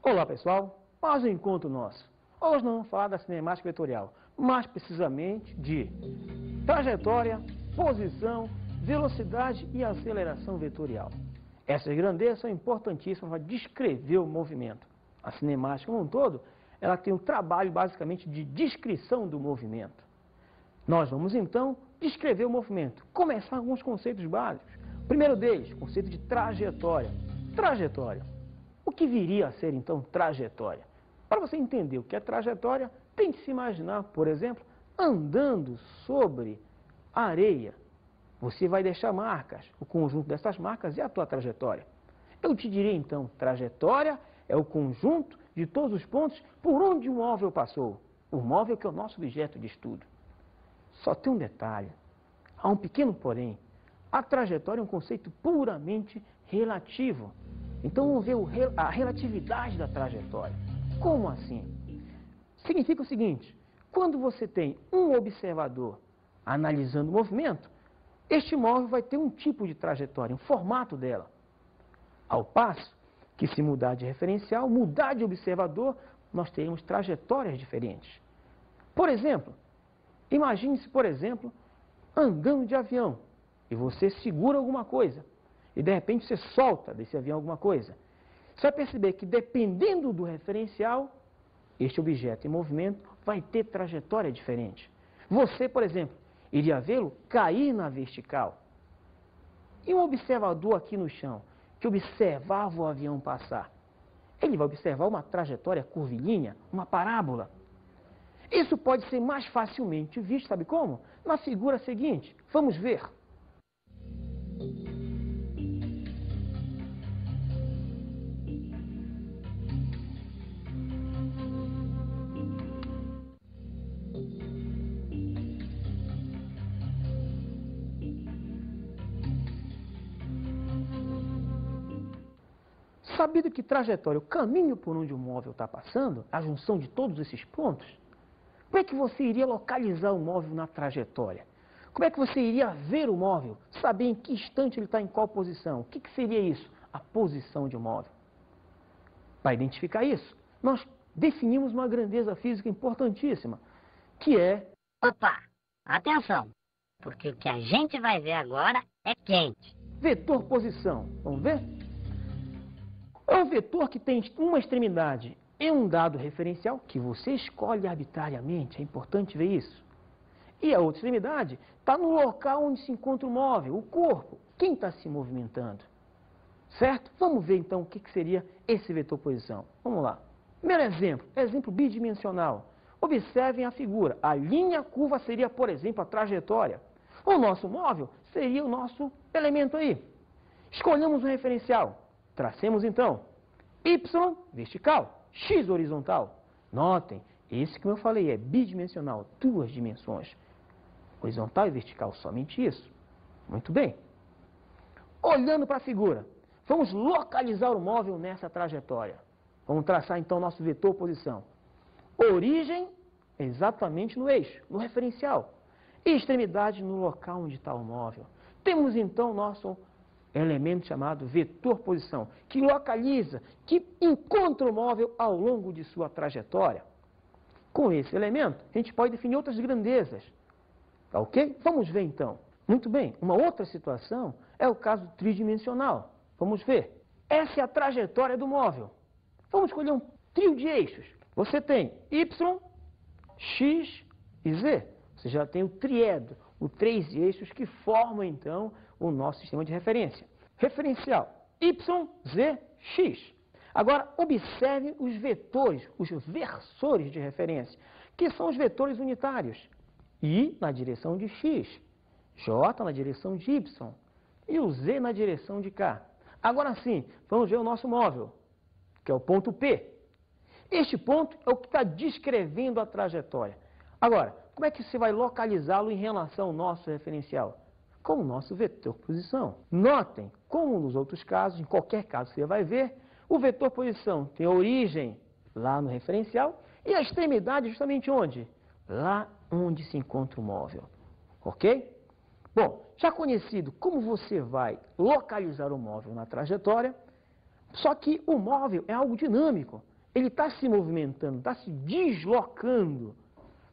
Olá pessoal, mais um encontro nosso. Hoje nós vamos falar da cinemática vetorial, mais precisamente de trajetória, posição, velocidade e aceleração vetorial. Essas grandezas são importantíssimas para descrever o movimento. A cinemática como um todo, ela tem um trabalho basicamente de descrição do movimento. Nós vamos então descrever o movimento, começar com alguns conceitos básicos. O primeiro deles, conceito de trajetória. Trajetória. O que viria a ser, então, trajetória? Para você entender o que é trajetória, tente se imaginar, por exemplo, andando sobre a areia. Você vai deixar marcas. O conjunto dessas marcas é a tua trajetória. Eu te diria, então, trajetória é o conjunto de todos os pontos por onde o móvel passou. O móvel que é o nosso objeto de estudo. Só tem um detalhe. Há um pequeno porém. A trajetória é um conceito puramente relativo. Então vamos ver a relatividade da trajetória. Como assim? Significa o seguinte, quando você tem um observador analisando o movimento, este móvel vai ter um tipo de trajetória, um formato dela. Ao passo que se mudar de referencial, mudar de observador, nós teremos trajetórias diferentes. Por exemplo, imagine-se, por exemplo, andando de avião e você segura alguma coisa. E de repente você solta desse avião alguma coisa. Você vai perceber que dependendo do referencial, este objeto em movimento vai ter trajetória diferente. Você, por exemplo, iria vê-lo cair na vertical. E um observador aqui no chão, que observava o avião passar, ele vai observar uma trajetória curvilínea, uma parábola. Isso pode ser mais facilmente visto, sabe como? Na figura seguinte, vamos ver. Sabido que trajetória, o caminho por onde o móvel está passando, a junção de todos esses pontos, como é que você iria localizar o móvel na trajetória? Como é que você iria ver o móvel, saber em que instante ele está em qual posição? O que seria isso? A posição de um móvel. Para identificar isso, nós definimos uma grandeza física importantíssima, que é... Opa, atenção, porque o que a gente vai ver agora é quente. Vetor posição. Vamos ver? É um vetor que tem uma extremidade em um dado referencial, que você escolhe arbitrariamente, é importante ver isso. E a outra extremidade está no local onde se encontra o móvel, o corpo, quem está se movimentando. Certo? Vamos ver então o que seria esse vetor posição. Vamos lá. Primeiro exemplo bidimensional. Observem a figura. A linha curva seria, por exemplo, a trajetória. O nosso móvel seria o nosso elemento aí. Escolhemos um referencial. Tracemos então Y vertical, X horizontal. Notem, esse que eu falei é bidimensional, duas dimensões. Horizontal e vertical, somente isso. Muito bem. Olhando para a figura, vamos localizar o móvel nessa trajetória. Vamos traçar então nosso vetor posição. Origem exatamente no eixo, no referencial. E extremidade no local onde está o móvel. Temos então nosso elemento chamado vetor posição, que localiza, que encontra o móvel ao longo de sua trajetória. Com esse elemento, a gente pode definir outras grandezas. Tá ok? Vamos ver então. Muito bem, uma outra situação é o caso tridimensional. Vamos ver. Essa é a trajetória do móvel. Vamos escolher um trio de eixos. Você tem Y, X e Z. Você já tem o triedro, os três eixos que formam então o nosso sistema de referência. Referencial Y, Z, X. Agora, observe os vetores, os versores de referência, que são os vetores unitários. I na direção de X, J na direção de Y e o Z na direção de K. Agora sim, vamos ver o nosso móvel, que é o ponto P. Este ponto é o que está descrevendo a trajetória. Agora, como é que você vai localizá-lo em relação ao nosso referencial? Com o nosso vetor posição. Notem, como nos outros casos, em qualquer caso que você vai ver, o vetor posição tem a origem lá no referencial e a extremidade justamente onde? Lá onde se encontra o móvel. Ok? Bom, já conhecido como você vai localizar o móvel na trajetória, só que o móvel é algo dinâmico. ele está se movimentando, está se deslocando.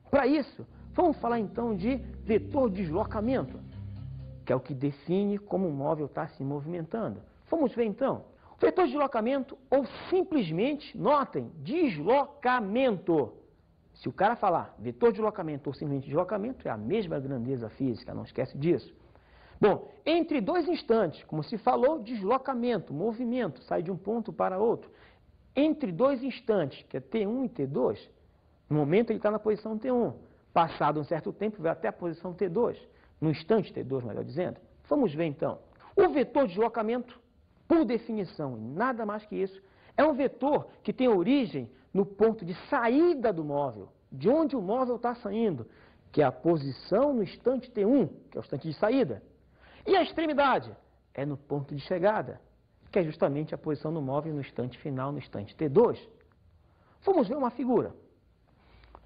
Para isso, vamos falar então de vetor de deslocamento, que é o que define como o móvel está se movimentando. Vamos ver então. O vetor de deslocamento, ou simplesmente, notem, deslocamento. Se o cara falar vetor de deslocamento ou simplesmente deslocamento, é a mesma grandeza física, não esquece disso. Bom, entre dois instantes, como se falou, deslocamento, movimento, sai de um ponto para outro. Entre dois instantes, que é T1 e T2, no momento ele está na posição T1. Passado um certo tempo, vai até a posição T2. No instante T2, melhor dizendo. Vamos ver então. O vetor de deslocamento, por definição, e nada mais que isso, é um vetor que tem origem no ponto de saída do móvel, de onde o móvel está saindo, que é a posição no instante T1, que é o instante de saída. E a extremidade é no ponto de chegada, que é justamente a posição do móvel no instante final, no instante T2. Vamos ver uma figura.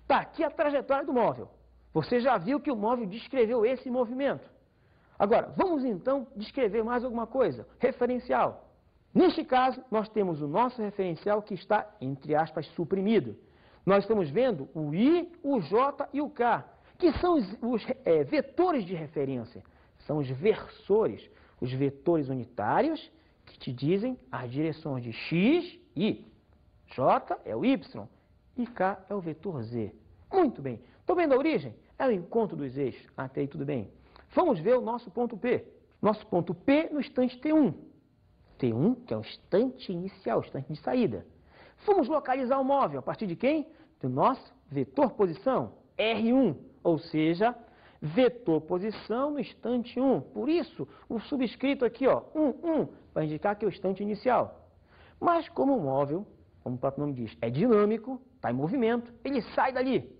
Está aqui a trajetória do móvel. Você já viu que o móvel descreveu esse movimento. Agora, vamos então descrever mais alguma coisa. Referencial. Neste caso, nós temos o nosso referencial que está, entre aspas, suprimido. Nós estamos vendo o I, o J e o K, que são os vetores de referência. São os versores, os vetores unitários que te dizem as direções de X e J é o Y e K é o vetor Z. Muito bem. Estou vendo a origem? É o encontro dos eixos. Até aí tudo bem. Vamos ver o nosso ponto P. Nosso ponto P no instante T1. T1, que é o instante inicial, o instante de saída. Vamos localizar o móvel. A partir de quem? Do nosso vetor posição, R1. Ou seja, vetor posição no instante 1. Por isso, o subscrito aqui, ó, 1, vai indicar que é o instante inicial. Mas como o móvel, como o próprio nome diz, é dinâmico, está em movimento, ele sai dali,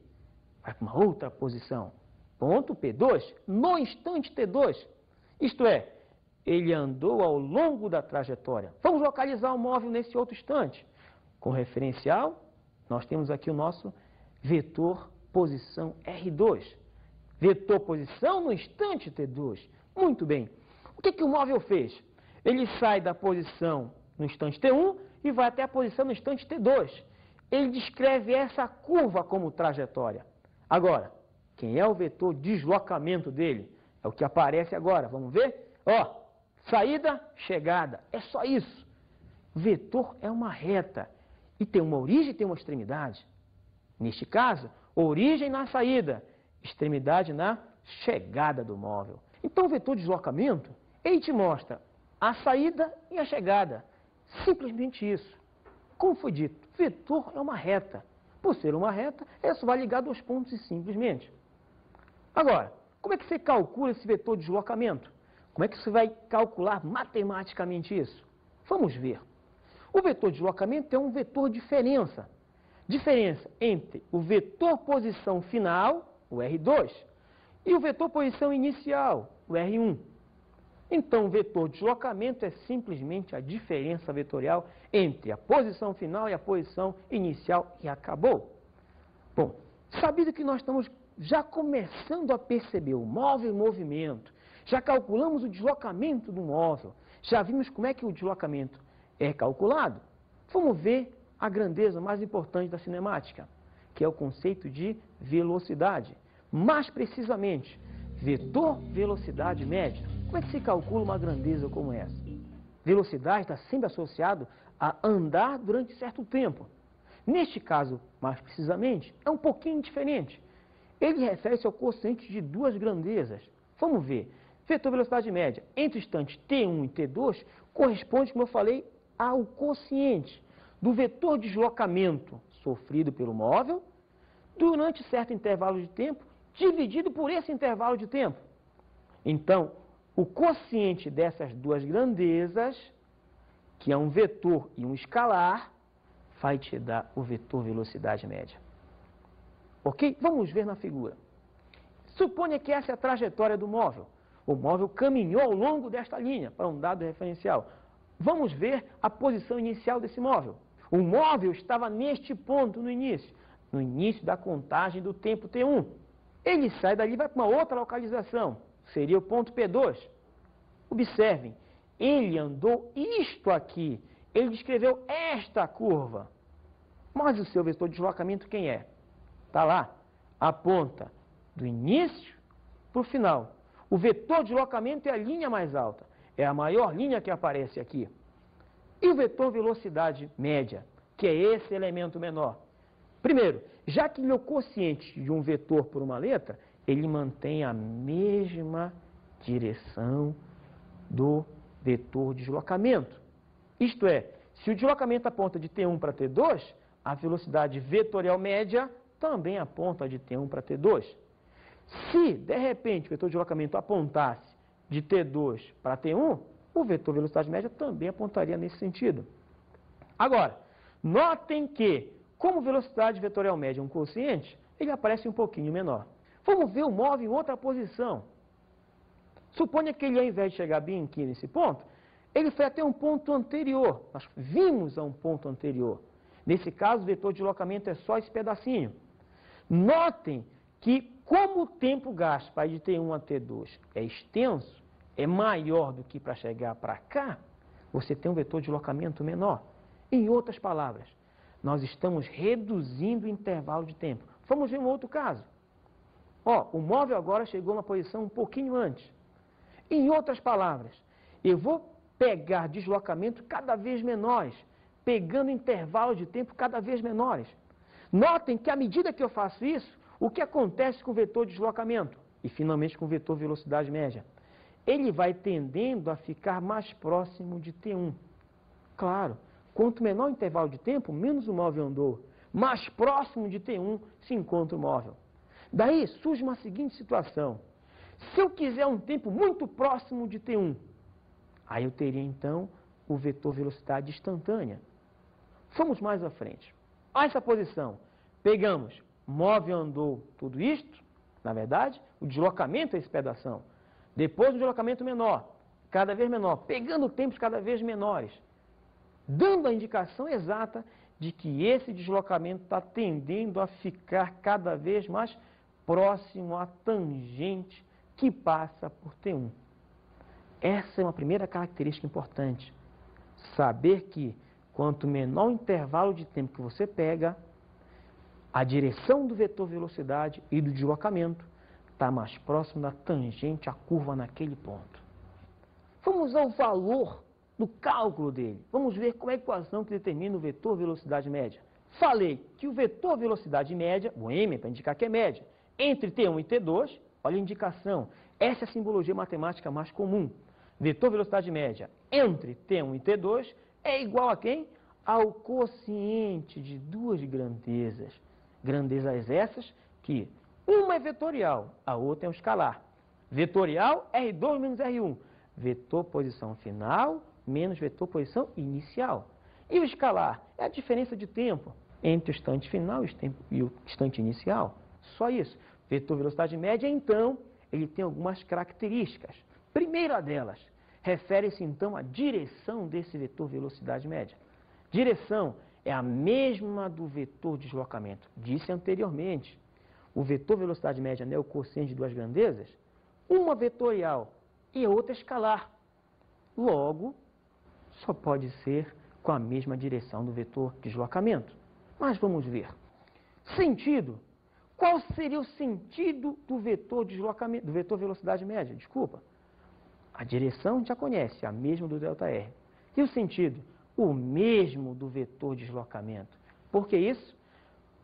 vai para uma outra posição. Ponto P2, no instante T2. Isto é, ele andou ao longo da trajetória. Vamos localizar o móvel nesse outro instante. Com referencial, nós temos aqui o nosso vetor posição R2. Vetor posição no instante T2. Muito bem. O que o móvel fez? Ele sai da posição no instante T1 e vai até a posição no instante T2. Ele descreve essa curva como trajetória. Agora, quem é o vetor deslocamento dele? É o que aparece agora. Vamos ver? Ó, saída, chegada. É só isso. Vetor é uma reta. E tem uma origem e tem uma extremidade. Neste caso, origem na saída, extremidade na chegada do móvel. Então, o vetor de deslocamento, ele te mostra a saída e a chegada. Simplesmente isso. Como foi dito, vetor é uma reta. Por ser uma reta, ela só vai ligar dois pontos e simplesmente. Agora, como é que você calcula esse vetor de deslocamento? Como é que você vai calcular matematicamente isso? Vamos ver. O vetor de deslocamento é um vetor diferença. Diferença entre o vetor posição final, o R2, e o vetor posição inicial, o R1. Então, o vetor de deslocamento é simplesmente a diferença vetorial entre a posição final e a posição inicial e acabou. Bom, sabido que nós estamos já começando a perceber o móvel em movimento, já calculamos o deslocamento do móvel, já vimos como é que o deslocamento é calculado, vamos ver a grandeza mais importante da cinemática, que é o conceito de velocidade. Mais precisamente, vetor velocidade média. Como é que se calcula uma grandeza como essa? Velocidade está sempre associado a andar durante certo tempo. Neste caso, mais precisamente, é um pouquinho diferente. Ele refere-se ao quociente de duas grandezas. Vamos ver. Vetor velocidade média entre o instante T1 e T2 corresponde, como eu falei, ao quociente do vetor de deslocamento sofrido pelo móvel durante certo intervalo de tempo, dividido por esse intervalo de tempo. Então, o quociente dessas duas grandezas, que é um vetor e um escalar, vai te dar o vetor velocidade média. Ok? Vamos ver na figura. Suponha que essa é a trajetória do móvel. O móvel caminhou ao longo desta linha para um dado referencial. Vamos ver a posição inicial desse móvel. O móvel estava neste ponto no início da contagem do tempo T1. Ele sai dali e vai para uma outra localização, seria o ponto P2. Observem, ele andou isto aqui, ele descreveu esta curva. Mas o seu vetor de deslocamento quem é? Está lá, aponta do início para o final. O vetor de deslocamento é a linha mais alta, é a maior linha que aparece aqui. E o vetor velocidade média, que é esse elemento menor? Primeiro, já que ele é o quociente de um vetor por uma letra, ele mantém a mesma direção do vetor de deslocamento. Isto é, se o deslocamento aponta de T1 para T2, a velocidade vetorial média também aponta de T1 para T2. Se, de repente, o vetor de deslocamento apontasse de T2 para T1, o vetor velocidade média também apontaria nesse sentido. Agora, notem que, como velocidade vetorial média é um quociente, ele aparece um pouquinho menor. Vamos ver o móvel em outra posição. Suponha que ele, ao invés de chegar bem aqui nesse ponto, ele foi até um ponto anterior. Nós vimos a um ponto anterior. Nesse caso, o vetor de deslocamento é só esse pedacinho. Notem que, como o tempo gasto para ir de T1 a T2 é extenso, é maior do que para chegar para cá, você tem um vetor de deslocamento menor. Em outras palavras, nós estamos reduzindo o intervalo de tempo. Vamos ver um outro caso. Ó, o móvel agora chegou na posição um pouquinho antes. Em outras palavras, eu vou pegar deslocamento cada vez menores, pegando intervalos de tempo cada vez menores. Notem que à medida que eu faço isso, o que acontece com o vetor de deslocamento e finalmente com o vetor velocidade média? Ele vai tendendo a ficar mais próximo de T1. Claro, quanto menor o intervalo de tempo, menos o móvel andou. Mais próximo de T1 se encontra o móvel. Daí surge uma seguinte situação. Se eu quiser um tempo muito próximo de T1, aí eu teria então o vetor velocidade instantânea. Vamos mais à frente. A essa posição, pegamos móvel andou tudo isto, na verdade, o deslocamento é esse pedação. Depois o deslocamento menor, cada vez menor, pegando tempos cada vez menores, dando a indicação exata de que esse deslocamento está tendendo a ficar cada vez mais próximo à tangente que passa por T1. Essa é uma primeira característica importante. Saber que quanto menor o intervalo de tempo que você pega, a direção do vetor velocidade e do deslocamento está mais próximo da tangente à curva naquele ponto. Vamos ao valor do cálculo dele. Vamos ver qual é a equação que determina o vetor velocidade média. Falei que o vetor velocidade média, o M para indicar que é média, entre T1 e T2, olha a indicação, essa é a simbologia matemática mais comum. Vetor velocidade média entre T1 e T2 é igual a quem? Ao quociente de duas grandezas. Grandezas essas que uma é vetorial, a outra é um escalar. Vetorial, R2 menos R1. Vetor posição final menos vetor posição inicial. E o escalar é a diferença de tempo entre o instante final e o instante inicial. Só isso. Vetor velocidade média, então, ele tem algumas características. Primeira delas, refere-se então à direção desse vetor velocidade média. Direção é a mesma do vetor de deslocamento. Disse anteriormente, o vetor velocidade média é o quociente de duas grandezas, uma vetorial e a outra escalar. Logo, só pode ser com a mesma direção do vetor de deslocamento. Mas vamos ver. Sentido. Qual seria o sentido do vetor de deslocamento, do vetor velocidade média? Desculpa. A direção a gente já conhece, a mesma do ΔR. E o sentido? O mesmo do vetor de deslocamento. Por que isso?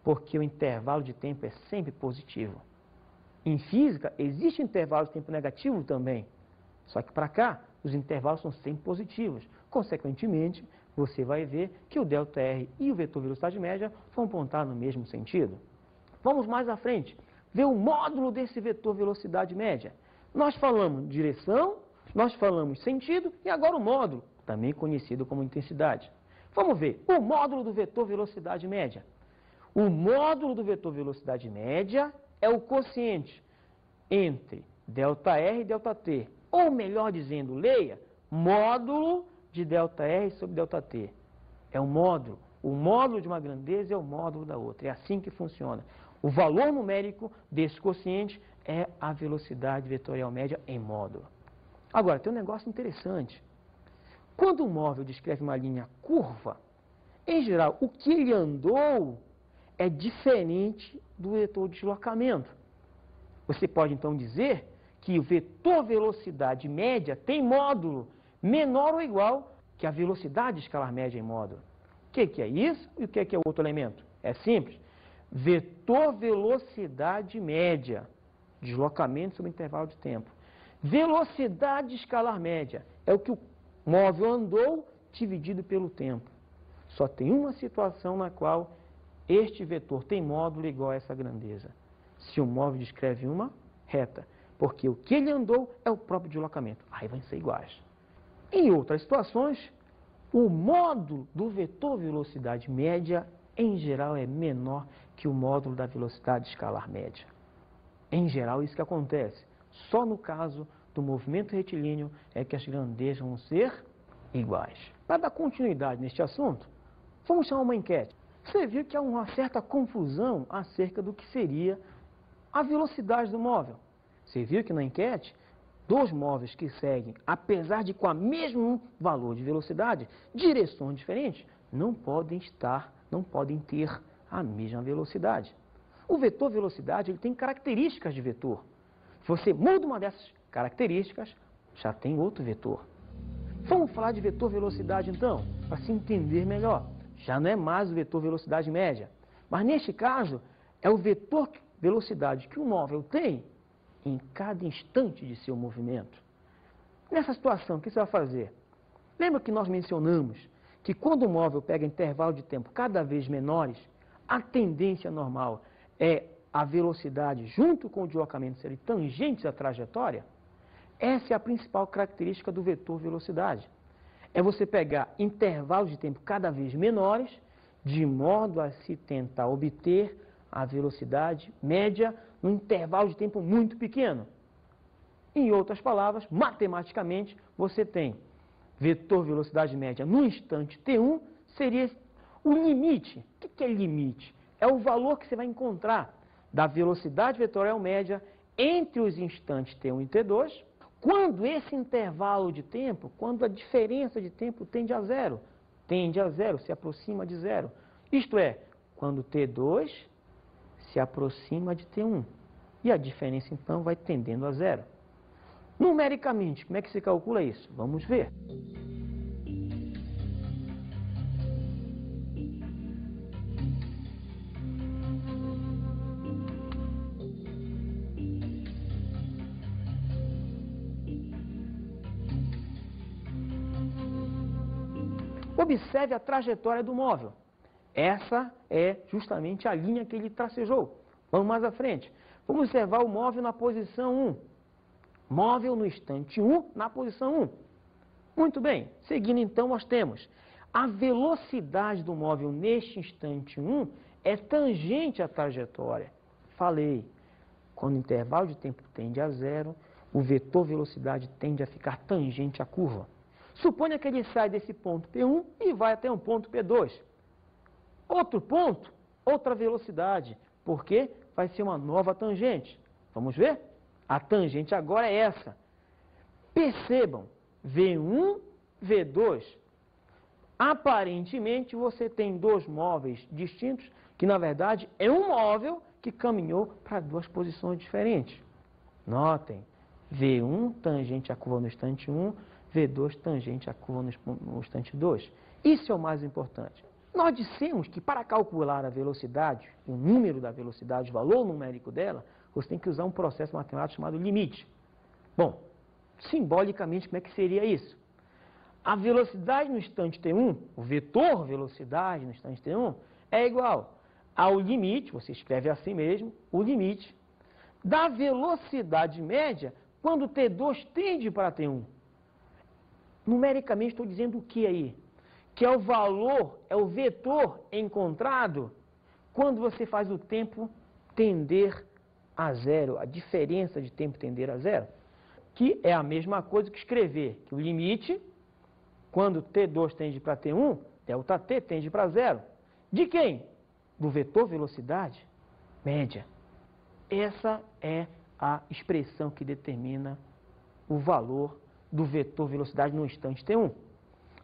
Porque o intervalo de tempo é sempre positivo. Em física, existe intervalo de tempo negativo também. Só que para cá, os intervalos são sempre positivos. Consequentemente, você vai ver que o ΔR e o vetor velocidade média vão apontar no mesmo sentido. Vamos mais à frente, ver o módulo desse vetor velocidade média. Nós falamos direção, nós falamos sentido e agora o módulo, também conhecido como intensidade. Vamos ver o módulo do vetor velocidade média. O módulo do vetor velocidade média é o quociente entre ΔR e ΔT. Ou melhor dizendo, leia, módulo de ΔR sobre ΔT. É o módulo. O módulo de uma grandeza é o módulo da outra. É assim que funciona. O valor numérico desse quociente é a velocidade vetorial média em módulo. Agora, tem um negócio interessante. Quando o móvel descreve uma linha curva, Em geral, o que ele andou é diferente do vetor deslocamento. Você pode então dizer que o vetor velocidade média tem módulo menor ou igual que a velocidade escalar média em módulo. O que é isso e o que é o outro elemento? É simples. Vetor velocidade média, deslocamento sobre intervalo de tempo. Velocidade escalar média é o que o móvel andou dividido pelo tempo. Só tem uma situação na qual este vetor tem módulo igual a essa grandeza. Se o móvel descreve uma reta, porque o que ele andou é o próprio deslocamento. Aí vão ser iguais. Em outras situações, o módulo do vetor velocidade média, em geral, é menor que o módulo da velocidade escalar média. Em geral, isso que acontece. Só no caso do movimento retilíneo é que as grandezas vão ser iguais. Para dar continuidade neste assunto, vamos chamar uma enquete. Você viu que há uma certa confusão acerca do que seria a velocidade do móvel. Você viu que na enquete, dois móveis que seguem, apesar de com o mesmo valor de velocidade, direções diferentes, não podem ter a mesma velocidade. O vetor velocidade ele tem características de vetor. Se você muda uma dessas características, já tem outro vetor. Vamos falar de vetor velocidade então, para se entender melhor. Já não é mais o vetor velocidade média, mas neste caso é o vetor velocidade que o móvel tem em cada instante de seu movimento. Nessa situação, o que você vai fazer? Lembra que nós mencionamos que quando o móvel pega intervalo de tempo cada vez menores, a tendência normal é a velocidade junto com o deslocamento serem tangentes à trajetória? Essa é a principal característica do vetor velocidade. É você pegar intervalos de tempo cada vez menores, de modo a se tentar obter a velocidade média num intervalo de tempo muito pequeno. Em outras palavras, matematicamente, você tem vetor velocidade média no instante t1, seria o limite. O que é limite? É o valor que você vai encontrar da velocidade vetorial média entre os instantes t1 e t2, quando esse intervalo de tempo, quando a diferença de tempo tende a zero, se aproxima de zero. Isto é, quando t2 se aproxima de t1. E a diferença, então, vai tendendo a zero. Numericamente, como é que se calcula isso? Vamos ver. Observe a trajetória do móvel. Essa é justamente a linha que ele tracejou. Vamos mais à frente. Vamos observar o móvel na posição 1. Móvel no instante 1 na posição 1. Muito bem. Seguindo então, nós temos a velocidade do móvel neste instante 1 é tangente à trajetória. Falei, quando o intervalo de tempo tende a zero, o vetor velocidade tende a ficar tangente à curva. Suponha que ele sai desse ponto P1 e vai até um ponto P2. Outro ponto, outra velocidade, porque vai ser uma nova tangente. Vamos ver? A tangente agora é essa. Percebam, V1, V2. Aparentemente você tem dois móveis distintos, que na verdade é um móvel que caminhou para duas posições diferentes. Notem, V1 tangente à curva no instante 1, V2 tangente à curva no instante 2. Isso é o mais importante. Nós dissemos que para calcular a velocidade, o número da velocidade, o valor numérico dela, você tem que usar um processo matemático chamado limite. Bom, simbolicamente, como é que seria isso? A velocidade no instante t1, o vetor velocidade no instante t1, é igual ao limite, você escreve assim mesmo, o limite da velocidade média quando t2 tende para t1. Numericamente, estou dizendo o que aí? Que é o valor, é o vetor encontrado quando você faz o tempo tender a zero, a diferença de tempo tender a zero, que é a mesma coisa que escrever que o limite, quando t2 tende para t1, ΔT tende para zero. De quem? Do vetor velocidade média. Essa é a expressão que determina o valor do vetor velocidade no instante t1.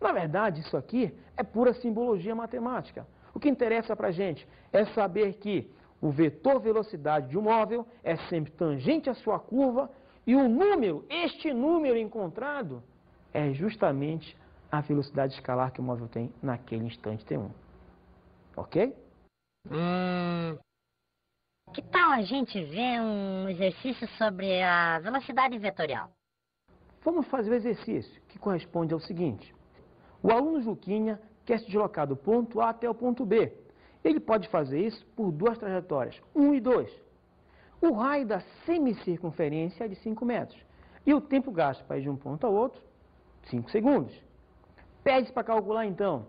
Na verdade, isso aqui é pura simbologia matemática. O que interessa para a gente é saber que o vetor velocidade de um móvel é sempre tangente à sua curva e o número, este número encontrado, é justamente a velocidade escalar que o móvel tem naquele instante T1. Ok? Que tal a gente ver um exercício sobre a velocidade vetorial? Vamos fazer o exercício, que corresponde ao seguinte. O aluno Juquinha quer se deslocar do ponto A até o ponto B. Ele pode fazer isso por duas trajetórias, 1 e 2. O raio da semicircunferência é de 5 metros. E o tempo gasto para ir de um ponto ao outro, 5 segundos. Pede para calcular então.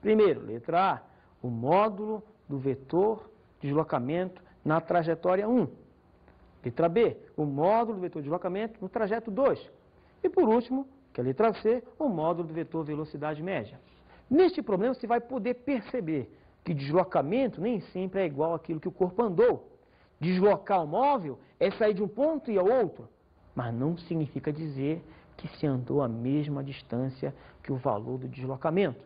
Primeiro, letra A, o módulo do vetor de deslocamento na trajetória 1. Letra B, o módulo do vetor de deslocamento no trajeto 2. E por último, que é a letra C, o módulo do vetor velocidade média. Neste problema você vai poder perceber que deslocamento nem sempre é igual àquilo que o corpo andou. Deslocar o móvel é sair de um ponto e ir ao outro, mas não significa dizer que se andou a mesma distância que o valor do deslocamento.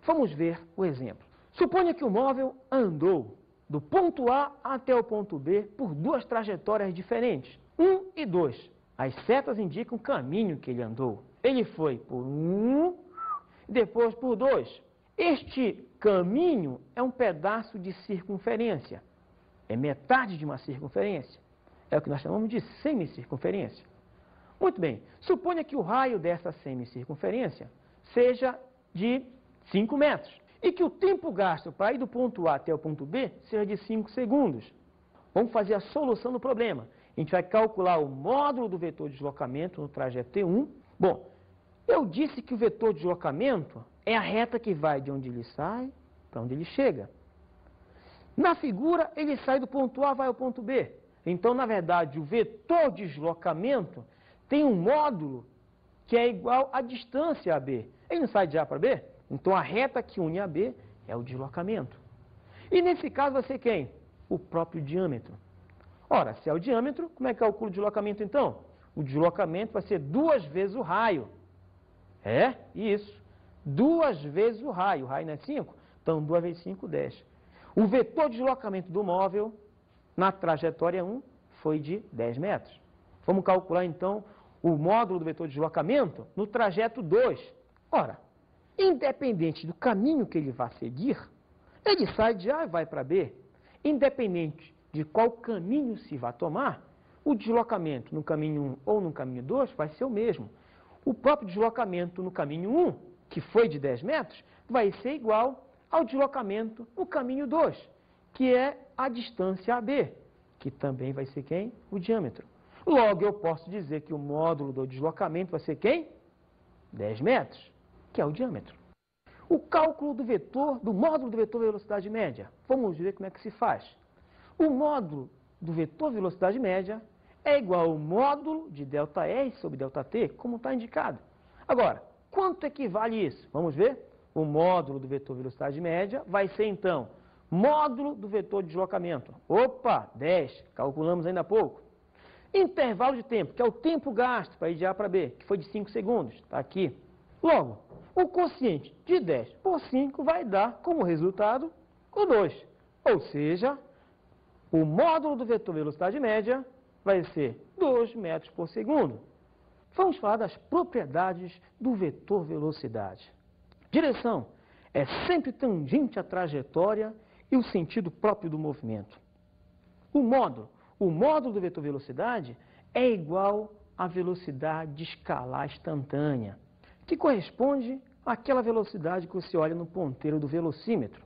Vamos ver o exemplo. Suponha que o móvel andou do ponto A até o ponto B por duas trajetórias diferentes, 1 e 2. As setas indicam o caminho que ele andou. Ele foi por 1 e depois por 2. Este caminho é um pedaço de circunferência. É metade de uma circunferência. É o que nós chamamos de semicircunferência. Muito bem, suponha que o raio dessa semicircunferência seja de 5 metros e que o tempo gasto para ir do ponto A até o ponto B seja de 5 segundos. Vamos fazer a solução do problema. A gente vai calcular o módulo do vetor de deslocamento no trajeto T1. Bom, eu disse que o vetor de deslocamento é a reta que vai de onde ele sai para onde ele chega. Na figura, ele sai do ponto A e vai ao ponto B. Então, na verdade, o vetor de deslocamento tem um módulo que é igual à distância AB. Ele não sai de A para B? Então, a reta que une a B é o deslocamento. E nesse caso vai ser quem? O próprio diâmetro. Ora, se é o diâmetro, como é que calcula o deslocamento então? O deslocamento vai ser 2 vezes o raio. É, isso. 2 vezes o raio. O raio não é 5? Então, 2 vezes 5, 10. O vetor de deslocamento do móvel na trajetória 1 foi de 10 metros. Vamos calcular então o módulo do vetor de deslocamento no trajeto 2. Ora, independente do caminho que ele vai seguir, ele sai de A e vai para B. Independente de qual caminho se vai tomar, o deslocamento no caminho 1 ou no caminho 2 vai ser o mesmo. O próprio deslocamento no caminho 1, que foi de 10 metros, vai ser igual ao deslocamento no caminho 2, que é a distância AB, que também vai ser quem? O diâmetro. Logo, eu posso dizer que o módulo do deslocamento vai ser quem? 10 metros, que é o diâmetro. O cálculo do vetor, do módulo do vetor velocidade média. Vamos ver como é que se faz. O módulo do vetor velocidade média é igual ao módulo de ΔR sobre ΔT, como está indicado. Agora, quanto equivale isso? Vamos ver? O módulo do vetor velocidade média vai ser, então, módulo do vetor de deslocamento. Opa, 10, calculamos ainda há pouco. Intervalo de tempo, que é o tempo gasto para ir de A para B, que foi de 5 segundos, está aqui. Logo, o quociente de 10 por 5 vai dar, como resultado, o 2. Ou seja, o módulo do vetor velocidade média vai ser 2 metros por segundo. Vamos falar das propriedades do vetor velocidade. Direção é sempre tangente à trajetória e o sentido próprio do movimento. O módulo do vetor velocidade é igual à velocidade escalar instantânea, que corresponde àquela velocidade que você olha no ponteiro do velocímetro.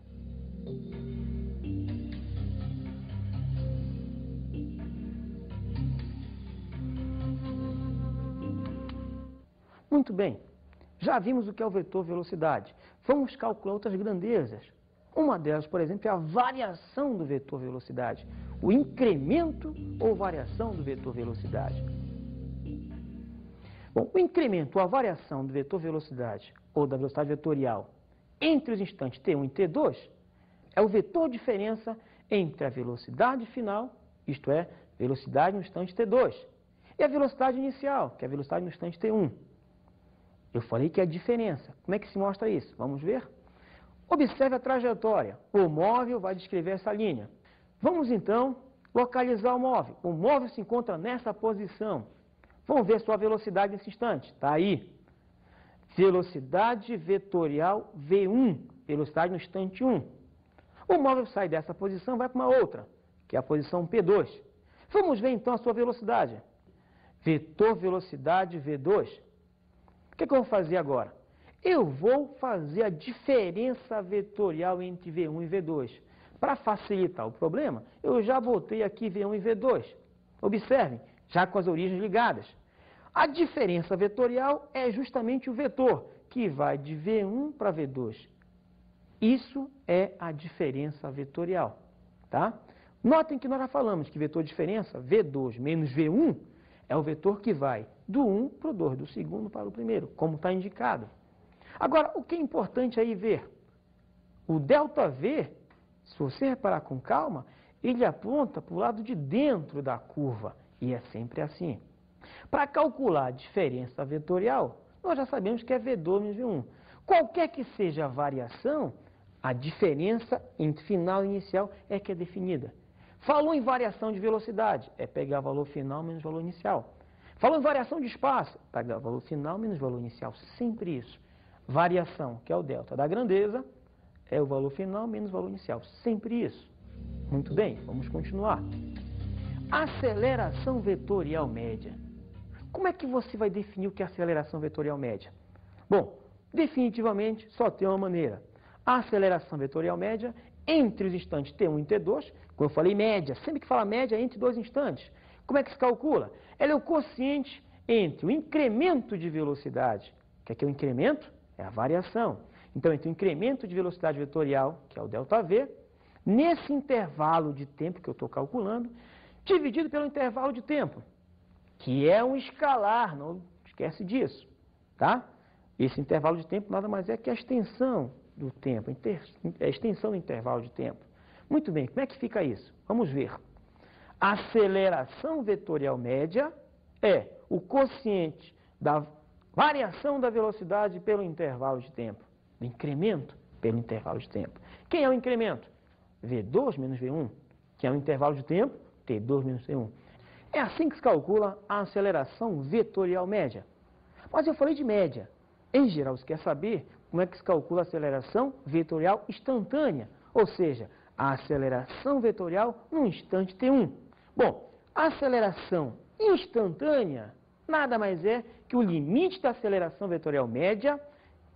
Muito bem, já vimos o que é o vetor velocidade. Vamos calcular outras grandezas. Uma delas, por exemplo, é a variação do vetor velocidade. O incremento ou variação do vetor velocidade. Bom, o incremento ou a variação do vetor velocidade ou da velocidade vetorial entre os instantes T1 e T2 é o vetor diferença entre a velocidade final, isto é, velocidade no instante T2, e a velocidade inicial, que é a velocidade no instante T1. Eu falei que é a diferença. Como é que se mostra isso? Vamos ver? Observe a trajetória. O móvel vai descrever essa linha. Vamos então localizar o móvel. O móvel se encontra nessa posição. Vamos ver sua velocidade nesse instante. Está aí. Velocidade vetorial V1. Velocidade no instante 1. O móvel sai dessa posição e vai para uma outra, que é a posição P2. Vamos ver então a sua velocidade. Vetor velocidade V2. O que eu vou fazer agora? Eu vou fazer a diferença vetorial entre V1 e V2. Para facilitar o problema, eu já botei aqui V1 e V2. Observem, já com as origens ligadas. A diferença vetorial é justamente o vetor, que vai de V1 para V2. Isso é a diferença vetorial, tá? Notem que nós já falamos que vetor de diferença, V2 menos V1, é o vetor que vai do 1 para o 2, do segundo para o primeiro, como está indicado. Agora, o que é importante aí ver? O ΔV, se você reparar com calma, ele aponta para o lado de dentro da curva, e é sempre assim. Para calcular a diferença vetorial, nós já sabemos que é V2 menos V1. Qualquer que seja a variação, a diferença entre final e inicial é que é definida. Falou em variação de velocidade, é pegar valor final menos valor inicial. Falou em variação de espaço, pegar valor final menos valor inicial, sempre isso. Variação, que é o delta da grandeza, é o valor final menos valor inicial, sempre isso. Muito bem, vamos continuar. Aceleração vetorial média. Como é que você vai definir o que é aceleração vetorial média? Bom, definitivamente só tem uma maneira. A aceleração vetorial média entre os instantes T1 e T2, como eu falei, média, sempre que fala média, é entre dois instantes. Como é que se calcula? Ela é o quociente entre o incremento de velocidade, que aqui é o incremento, é a variação. Então, entre o incremento de velocidade vetorial, que é o ΔV, nesse intervalo de tempo que eu estou calculando, dividido pelo intervalo de tempo, que é um escalar, não esquece disso, tá? Esse intervalo de tempo nada mais é que a extensão do tempo, a extensão do intervalo de tempo. Muito bem, como é que fica isso? Vamos ver. A aceleração vetorial média é o quociente da variação da velocidade pelo intervalo de tempo, do incremento pelo intervalo de tempo. Quem é o incremento? V2 menos V1, que é o intervalo de tempo, T2 menos T1. É assim que se calcula a aceleração vetorial média. Mas eu falei de média. Em geral, você quer saber como é que se calcula a aceleração vetorial instantânea, ou seja, a aceleração vetorial no instante T1. Bom, a aceleração instantânea nada mais é que o limite da aceleração vetorial média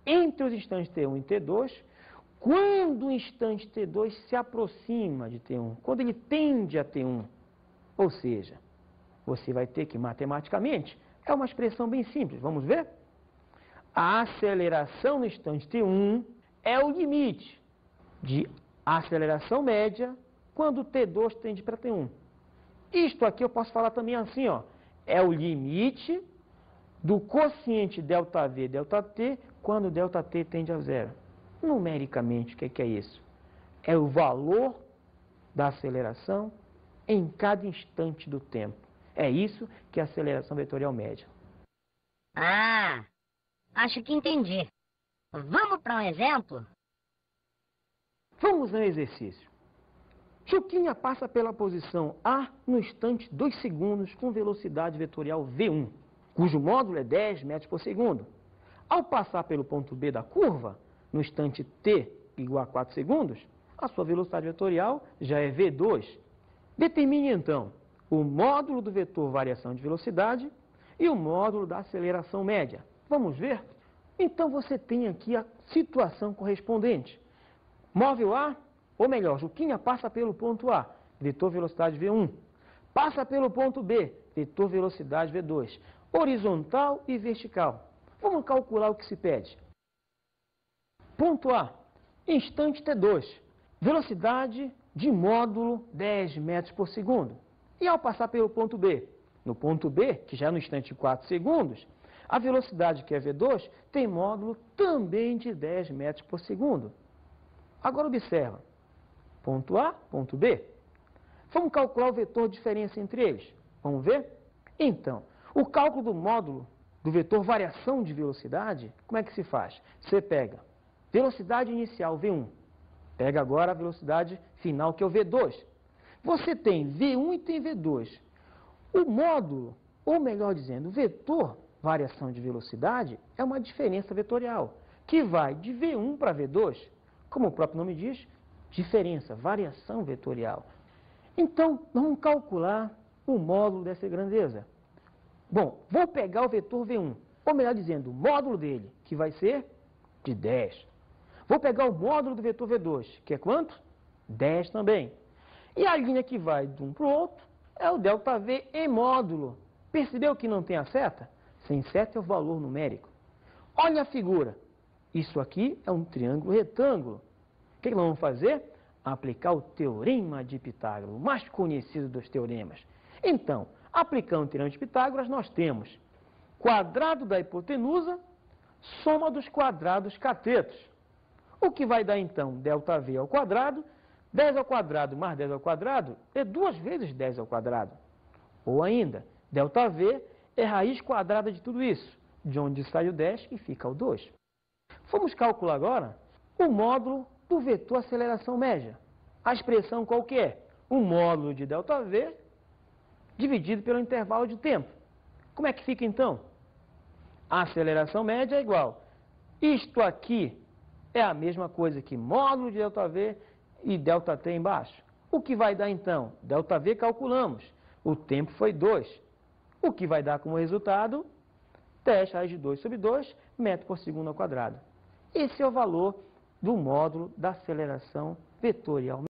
entre os instantes T1 e T2, quando o instante T2 se aproxima de T1, quando ele tende a T1. Ou seja, você vai ter que, matematicamente, é uma expressão bem simples, vamos ver? A aceleração no instante T1 é o limite de aceleração média quando o T2 tende para T1. Isto aqui eu posso falar também assim, ó, é o limite do quociente ΔV, ΔT, quando ΔT tende a zero. Numericamente, o que é isso? É o valor da aceleração em cada instante do tempo. É isso que é a aceleração vetorial média. Ah, acho que entendi. Vamos para um exemplo? Vamos ao exercício. Chuquinha passa pela posição A no instante 2 segundos com velocidade vetorial V1, cujo módulo é 10 metros por segundo. Ao passar pelo ponto B da curva, no instante T igual a 4 segundos, a sua velocidade vetorial já é V2. Determine então o módulo do vetor variação de velocidade e o módulo da aceleração média. Vamos ver? Então você tem aqui a situação correspondente. Móvel A, ou melhor, Juquinha passa pelo ponto A, vetor velocidade V1. Passa pelo ponto B, vetor velocidade V2. Horizontal e vertical. Vamos calcular o que se pede. Ponto A, instante T2. Velocidade de módulo 10 metros por segundo. E ao passar pelo ponto B? No ponto B, que já é no instante 4 segundos, a velocidade, que é V2, tem módulo também de 10 metros por segundo. Agora observa. Ponto A, ponto B. Vamos calcular o vetor de diferença entre eles. Vamos ver? Então, o cálculo do módulo do vetor variação de velocidade, como é que se faz? Você pega velocidade inicial V1, pega agora a velocidade final, que é o V2. Você tem V1 e tem V2. O módulo, ou melhor dizendo, o vetor variação de velocidade é uma diferença vetorial, que vai de V1 para V2, como o próprio nome diz, diferença, variação vetorial. Então, vamos calcular o módulo dessa grandeza. Bom, vou pegar o vetor V1, ou melhor dizendo, o módulo dele, que vai ser de 10. Vou pegar o módulo do vetor V2, que é quanto? 10 também. E a linha que vai de um para o outro é o ΔV em módulo. Percebeu que não tem a seta? Sem seta é o valor numérico. Olha a figura. Isso aqui é um triângulo retângulo. O que nós vamos fazer? Aplicar o teorema de Pitágoras, o mais conhecido dos teoremas. Então, aplicando o teorema de Pitágoras, nós temos quadrado da hipotenusa, soma dos quadrados catetos. O que vai dar, então, ΔV ao quadrado, 10 ao quadrado mais 10 ao quadrado é 2 vezes 10 ao quadrado. Ou ainda, ΔV é raiz quadrada de tudo isso, de onde sai o 10 e fica o 2. Vamos calcular agora o módulo do vetor aceleração média. A expressão qual que é? O módulo de ΔV dividido pelo intervalo de tempo. Como é que fica então? A aceleração média é igual. Isto aqui é a mesma coisa que módulo de ΔV e ΔT embaixo. O que vai dar então? ΔV calculamos. O tempo foi 2. O que vai dar como resultado? 10 raiz de 2 sobre 2 metro por segundo ao quadrado. Esse é o valor do módulo da aceleração vetorial.